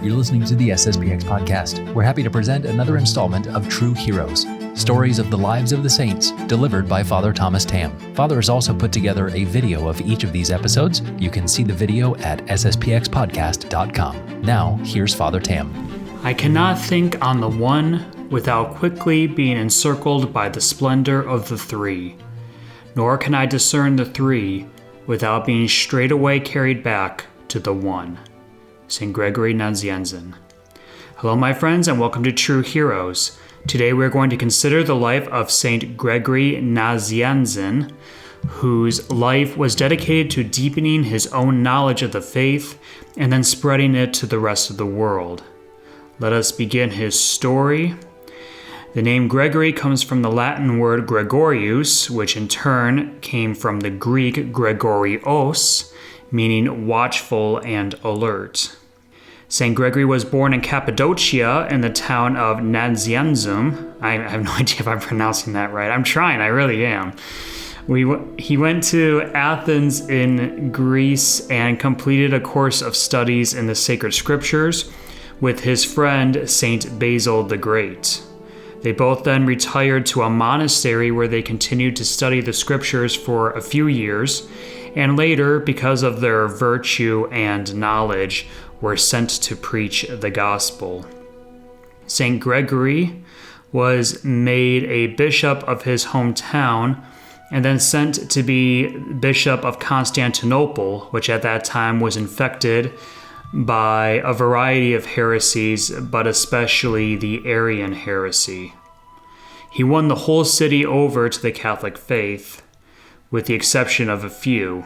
You're listening to the SSPX podcast. We're happy to present another installment of True Heroes, stories of the lives of the saints, delivered by Father Thomas Tamm. Father has also put together a video of each of these episodes. You can see the video at sspxpodcast.com. Now, here's Father Tamm. I cannot think on the one without quickly being encircled by the splendor of the three, nor can I discern the three without being straightway carried back to the one. St. Gregory Nazianzen. Hello, my friends, and welcome to True Heroes. Today we're going to consider the life of St. Gregory Nazianzen, whose life was dedicated to deepening his own knowledge of the faith and then spreading it to the rest of the world. Let us begin his story. The name Gregory comes from the Latin word Gregorius, which in turn came from the Greek Gregorios, meaning watchful and alert. St. Gregory was born in Cappadocia in the town of Nazianzen. I have no idea if I'm pronouncing that right. I'm trying, I really am. He went to Athens in Greece and completed a course of studies in the sacred scriptures with his friend St. Basil the Great. They both then retired to a monastery where they continued to study the scriptures for a few years, and later, because of their virtue and knowledge, were sent to preach the gospel. St. Gregory was made a bishop of his hometown and then sent to be bishop of Constantinople, which at that time was infected by a variety of heresies, but especially the Arian heresy. He won the whole city over to the Catholic faith, with the exception of a few.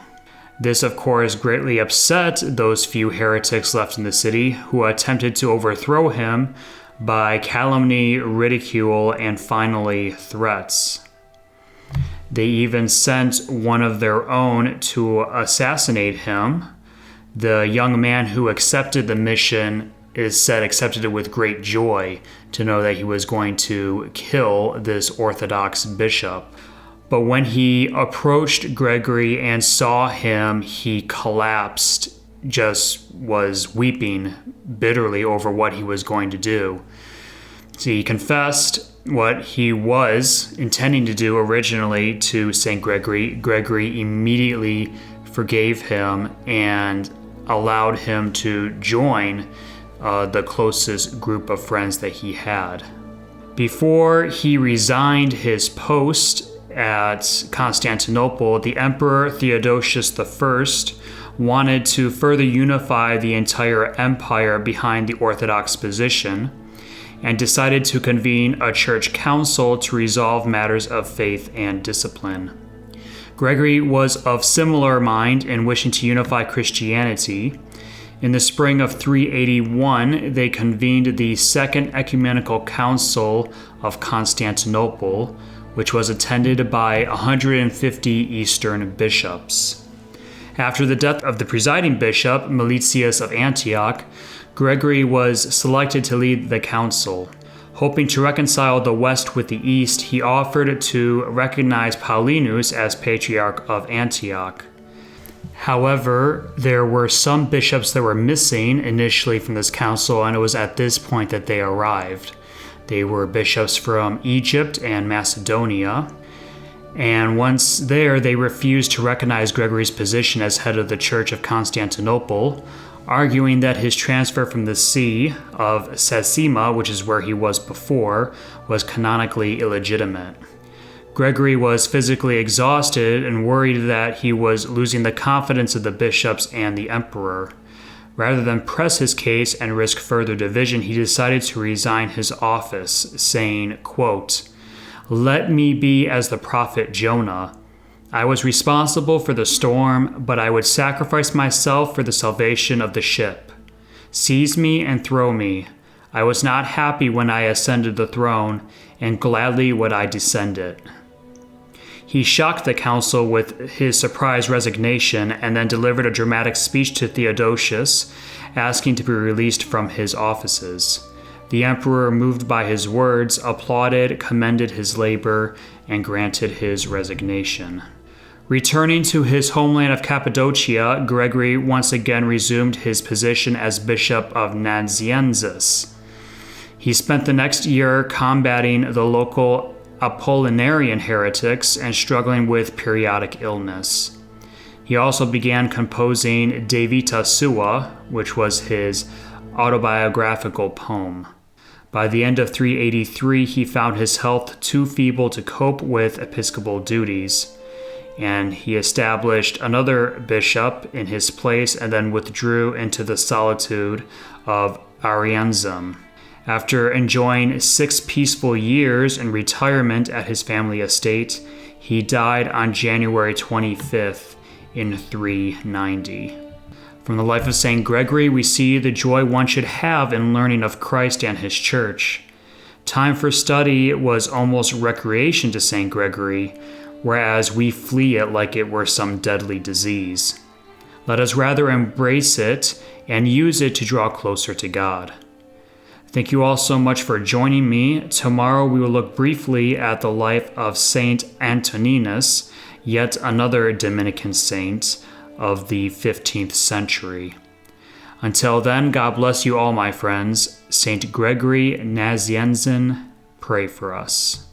This, of course, greatly upset those few heretics left in the city who attempted to overthrow him by calumny, ridicule, and finally threats. They even sent one of their own to assassinate him. The young man who accepted the mission is said accepted it with great joy to know that he was going to kill this Orthodox bishop. But when he approached Gregory and saw him, he collapsed, just was weeping bitterly over what he was going to do. So he confessed what he was intending to do originally to St. Gregory. Gregory immediately forgave him and allowed him to join the closest group of friends that he had. Before he resigned his post at Constantinople, the Emperor Theodosius I wanted to further unify the entire empire behind the Orthodox position and decided to convene a church council to resolve matters of faith and discipline. Gregory was of similar mind in wishing to unify Christianity. In the spring of 381, they convened the Second Ecumenical Council of Constantinople, which was attended by 150 Eastern bishops. After the death of the presiding bishop, Meletius of Antioch, Gregory was selected to lead the council. Hoping to reconcile the West with the East, he offered to recognize Paulinus as Patriarch of Antioch. However, there were some bishops that were missing initially from this council, and it was at this point that they arrived. They were bishops from Egypt and Macedonia, and once there, they refused to recognize Gregory's position as head of the Church of Constantinople, arguing that his transfer from the see of Sasima, which is where he was before, was canonically illegitimate. Gregory was physically exhausted and worried that he was losing the confidence of the bishops and the emperor. Rather than press his case and risk further division, he decided to resign his office, saying, quote, "Let me be as the prophet Jonah. I was responsible for the storm, but I would sacrifice myself for the salvation of the ship. Seize me and throw me. I was not happy when I ascended the throne, and gladly would I descend it." He shocked the council with his surprise resignation and then delivered a dramatic speech to Theodosius, asking to be released from his offices. The emperor, moved by his words, applauded, commended his labor, and granted his resignation. Returning to his homeland of Cappadocia, Gregory once again resumed his position as Bishop of Nazianzen. He spent the next year combating the local Apollinarian heretics and struggling with periodic illness. He also began composing De Vita Sua, which was his autobiographical poem. By the end of 383, he found his health too feeble to cope with episcopal duties, and he established another bishop in his place and then withdrew into the solitude of Arianzum. After enjoying 6 peaceful years in retirement at his family estate, he died on January 25th in 390. From the life of St. Gregory, we see the joy one should have in learning of Christ and his church. Time for study was almost recreation to St. Gregory, whereas we flee it like it were some deadly disease. Let us rather embrace it and use it to draw closer to God. Thank you all so much for joining me. Tomorrow we will look briefly at the life of Saint Antoninus, yet another Dominican saint of the 15th century. Until then, God bless you all, my friends. Saint Gregory Nazianzen, pray for us.